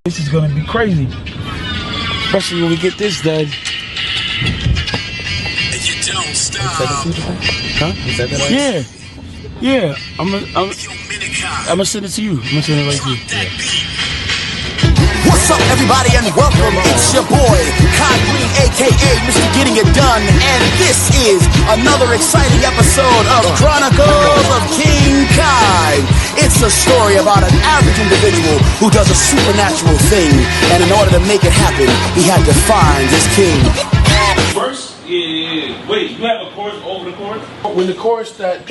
This is gonna be crazy, especially when we get this done. And you don't stop. Huh? Is that right? Yeah. I'm gonna send it to you. I'm gonna send it right to you. What's up, everybody, and welcome. It's your boy, Greene, aka Mr. Getting It Done, and this is another exciting episode of Chronicles of King Kai. It's a story about an average individual who does a supernatural thing, and in order to make it happen, he had to find his king. Verse? Yeah. Wait, you have a chorus over the chorus? When the chorus then,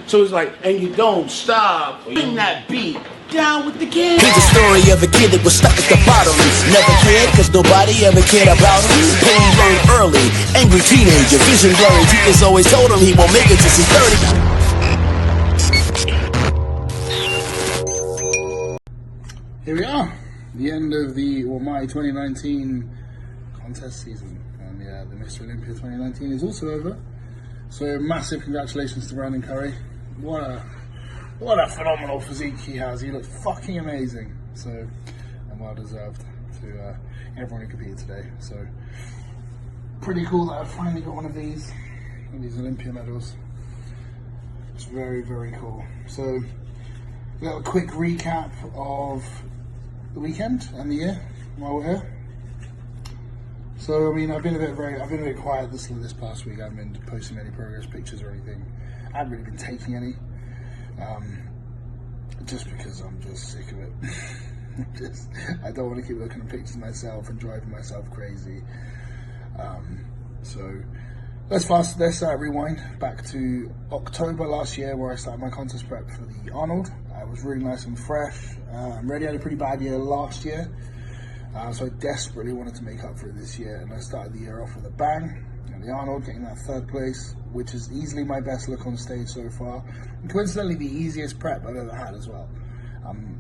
so it's like, and you don't stop, bring that beat down with the kid. Here's the story of a kid that was stuck at the bottom. Never cared, cause nobody ever cared about him. Pain learned early, angry teenager, vision blurry. Teachers always told him he won't make it till he's 30. Here we are, the end of my 2019 contest season, and the Mr. Olympia 2019 is also over. So massive congratulations to Brandon Curry. What a phenomenal physique he has. He looks fucking amazing. So, and well deserved to everyone who competed today. So pretty cool that I finally got one of these Olympia medals. It's very, very cool. So we got a quick recap of the weekend and the year while we're here. So I mean, I've been a bit quiet this past week. I haven't been posting any progress pictures or anything. I haven't really been taking any, just because I'm just sick of it. I don't want to keep looking at pictures of myself and driving myself crazy. So let's rewind back to October last year, where I started my contest prep for the Arnold. I was really nice and fresh. I'm ready. I had a pretty bad year last year. So I desperately wanted to make up for it this year, and I started the year off with a bang. And the Arnold, getting that 3rd place, which is easily my best look on stage so far, and coincidentally the easiest prep I've ever had as well.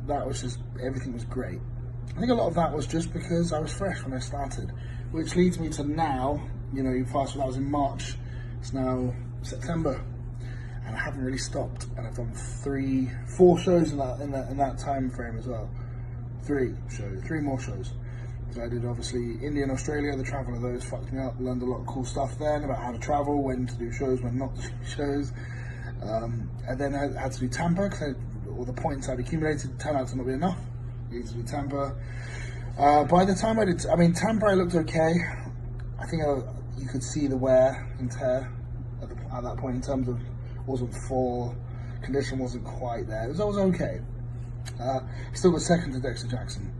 That was just, everything was great. I think a lot of that was just because I was fresh when I started, which leads me to now. You know, you fast forward, that was in March, it's now September, and I haven't really stopped, and I've done 4 shows in that time frame as well. 3 more shows. So I did obviously India and Australia. The travel of those fucked me up. Learned a lot of cool stuff then about how to travel, when to do shows, when not to do shows. And then I had to do Tampa, because all the points I'd accumulated turned out to not be enough. I needed to do Tampa. By the time I did, Tampa, I looked okay. I think you could see the wear and tear at that point in terms of wasn't full, condition wasn't quite there. It was okay. Still got second to Dexter Jackson.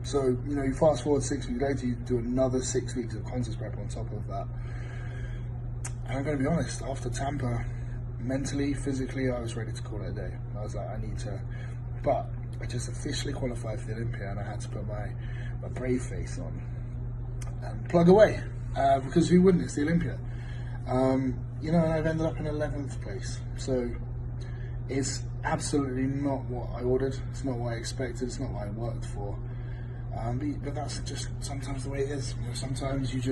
So, you know, you fast forward 6 weeks later, you do another 6 weeks of contest prep on top of that. And I'm going to be honest, after Tampa, mentally, physically, I was ready to call it a day. I was like, I need to, but I just officially qualified for the Olympia, and I had to put my brave face on and plug away, because who wouldn't? It's the Olympia. You know, and I've ended up in 11th place. So it's absolutely not what I ordered. It's not what I expected. It's not what I worked for. But that's just sometimes the way it is. You know, sometimes you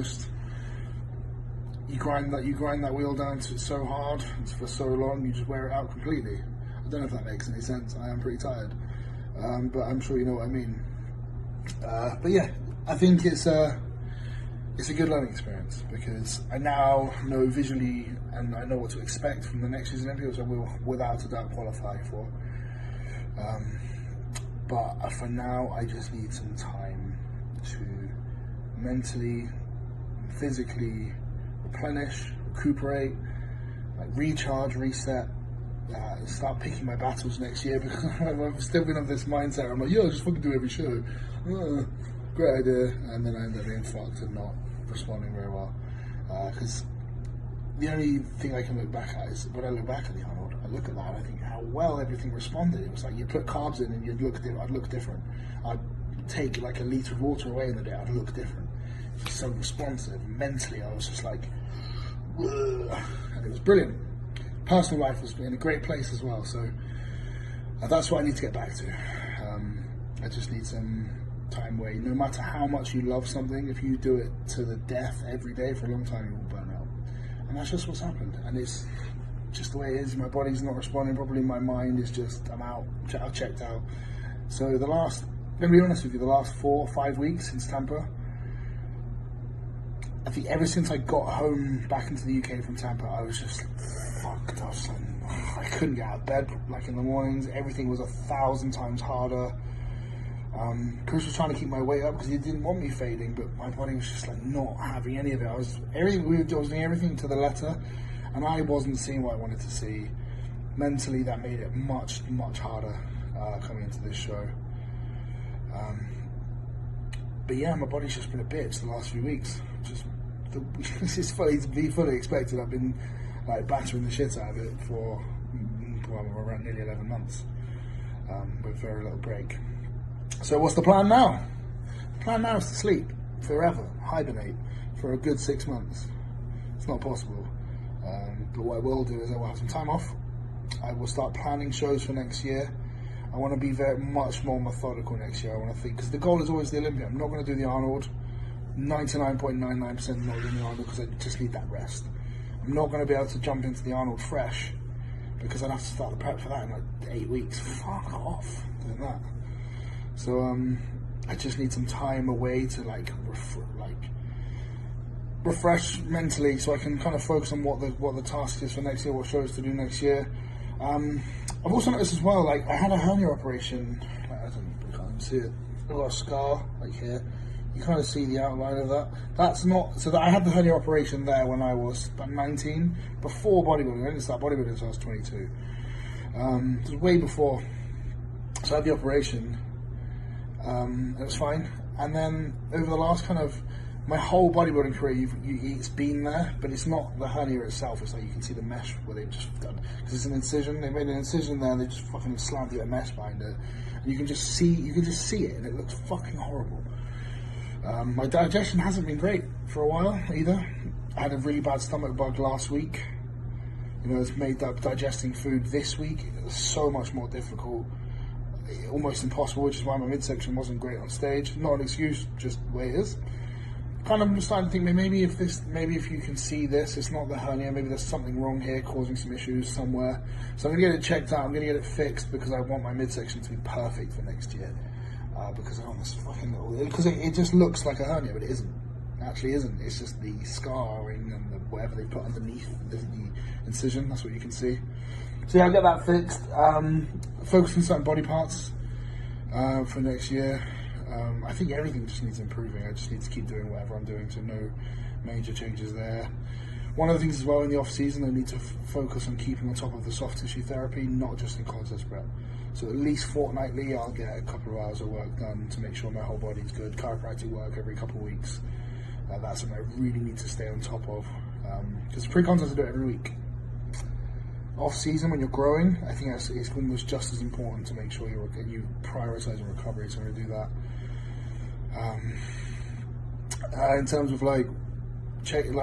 grind that wheel down to so hard for so long, you just wear it out completely. I don't know if that makes any sense. I am pretty tired, but I'm sure you know what I mean. But yeah, I think it's a good learning experience, because I now know visually and I know what to expect from the next year's Olympia, which I will without a doubt qualify for. But for now, I just need some time to mentally, physically replenish, recuperate, like recharge, reset, start picking my battles next year, because I've still been of this mindset. I'm like, yo, just fucking do every show. Great idea. And then I end up being fucked and not responding very well. Because the only thing I can look back at is, when I look back at the Arnold, I look at that and I think how well everything responded. It was like you put carbs in and I'd look different. I'd take like a litre of water away in the day, I'd look different. It was so responsive. Mentally, I was just like, ugh. And it was brilliant. Personal life was in a great place as well. So that's what I need to get back to. I just need some time where no matter how much you love something, if you do it to the death every day for a long time, you will burn out. And that's just what's happened. And it's just the way it is. My body's not responding properly. My mind is just, I'm out. I've checked out. So the last, I'm going to be honest with you, the last 4 or 5 weeks since Tampa, I think ever since I got home back into the UK from Tampa, I was just fucked. I couldn't get out of bed like in the mornings. Everything was 1,000 times harder. Chris was trying to keep my weight up because he didn't want me fading, but my body was just like not having any of it. I was doing everything to the letter, and I wasn't seeing what I wanted to see. Mentally, that made it much harder coming into this show. But yeah, my body's just been a bitch the last few weeks. It's fully to be fully expected. I've been like battering the shit out of it for around nearly 11 months with very little break. So what's the plan now? The plan now is to sleep forever, hibernate for a good 6 months. It's not possible. But what I will do is I will have some time off. I will start planning shows for next year. I want to be much more methodical next year. I want to think, because the goal is always the Olympia. I'm not going to do the Arnold. 99.99% not doing the Arnold because I just need that rest. I'm not going to be able to jump into the Arnold fresh because I'd have to start the prep for that in like 8 weeks. Fuck off doing that. So I just need some time away to refresh mentally, so I can kind of focus on what the task is for next year, what shows to do next year. I've also noticed as well, like I had a hernia operation. Like, I don't know if you can't see it. I've got a scar like here. You kind of see the outline of that. That's not so. That I had the hernia operation there when I was about 19, before bodybuilding. I didn't start bodybuilding until I was 22. It was way before. So I had the operation. It was fine. And then over the last kind of my whole bodybuilding career, it's been there, but it's not the hernia itself. It's like you can see the mesh where they've just done, because it's an incision. They made an incision there, and they just fucking slammed a mesh behind it, and you can just see it, and it looks fucking horrible. My digestion hasn't been great for a while either. I had a really bad stomach bug last week. You know, it's made up digesting food this week. It was so much more difficult, almost impossible, which is why my midsection wasn't great on stage. Not an excuse, just the way it is. Kind of starting to think maybe if you can see this, it's not the hernia, maybe there's something wrong here causing some issues somewhere. So I'm gonna get it checked out, I'm gonna get it fixed, because I want my midsection to be perfect for next year. Because I want this fucking little, because it just looks like a hernia, but it isn't. It actually isn't. It's just the scarring and whatever they put underneath the incision. That's what you can see. So yeah, I'll get that fixed. Focus on certain body parts for next year. I think everything just needs improving. I just need to keep doing whatever I'm doing, so no major changes there. One of the things as well in the off season, I need to focus on keeping on top of the soft tissue therapy, not just in contest prep. So at least fortnightly, I'll get a couple of hours of work done to make sure my whole body's good. Chiropractic work every couple of weeks. That's something I really need to stay on top of. Because pre-contest I do it every week. Off season, when you're growing, I think it's almost just as important to make sure you prioritize your recovery. So I'm going to do that. In terms of like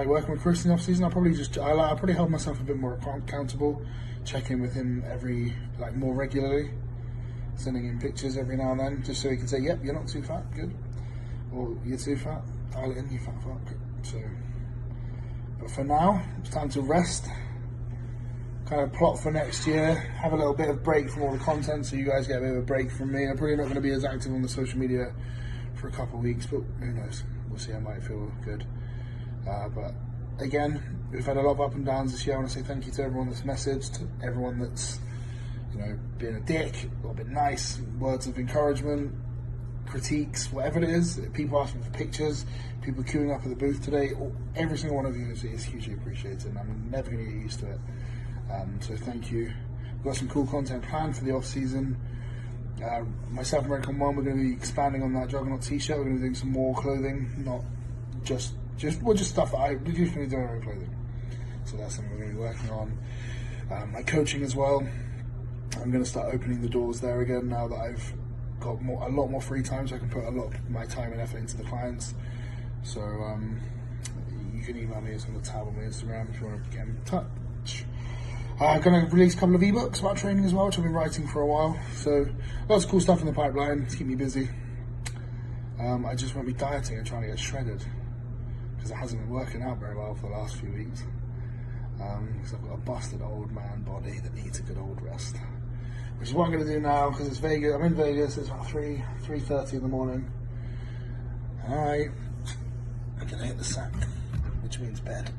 working with Chris in the off season, I'll probably hold myself a bit more accountable. Check in with him more regularly, sending him pictures every now and then, just so he can say, "Yep, you're not too fat, good," or "You're too fat, dial it in, you fat fuck." So, but for now, it's time to rest. Kind of plot for next year, have a little bit of break from all the content, so you guys get a bit of a break from me. I'm probably not going to be as active on the social media for a couple of weeks, but who knows? We'll see. I might feel good. But again, we've had a lot of up and downs this year. I want to say thank you to everyone that's messaged, everyone that's, being a dick, a little bit nice, words of encouragement, critiques, whatever it is. People asking for pictures, people queuing up at the booth today. Every single one of you is hugely appreciated, and I'm never going to get used to it. So thank you. We've got some cool content planned for the off season. Myself, American One, we're going to be expanding on that Juggernaut t-shirt. We're going to be doing some more clothing, not just stuff that I usually do in my own clothing. So that's something we're going to be working on. My coaching as well. I'm going to start opening the doors there again now that I've got a lot more free time, so I can put a lot of my time and effort into the clients. So you can email me, it's on the tab on my Instagram if you want to get in touch. I'm going to release a couple of ebooks about training as well, which I've been writing for a while. So lots of cool stuff in the pipeline to keep me busy. I just won't be dieting and trying to get shredded, because it hasn't been working out very well for the last few weeks. Because I've got a busted old man body that needs a good old rest, which is what I'm going to do now because it's Vegas. I'm in Vegas. It's about 3:30 in the morning. I'm going to hit the sack, which means bed.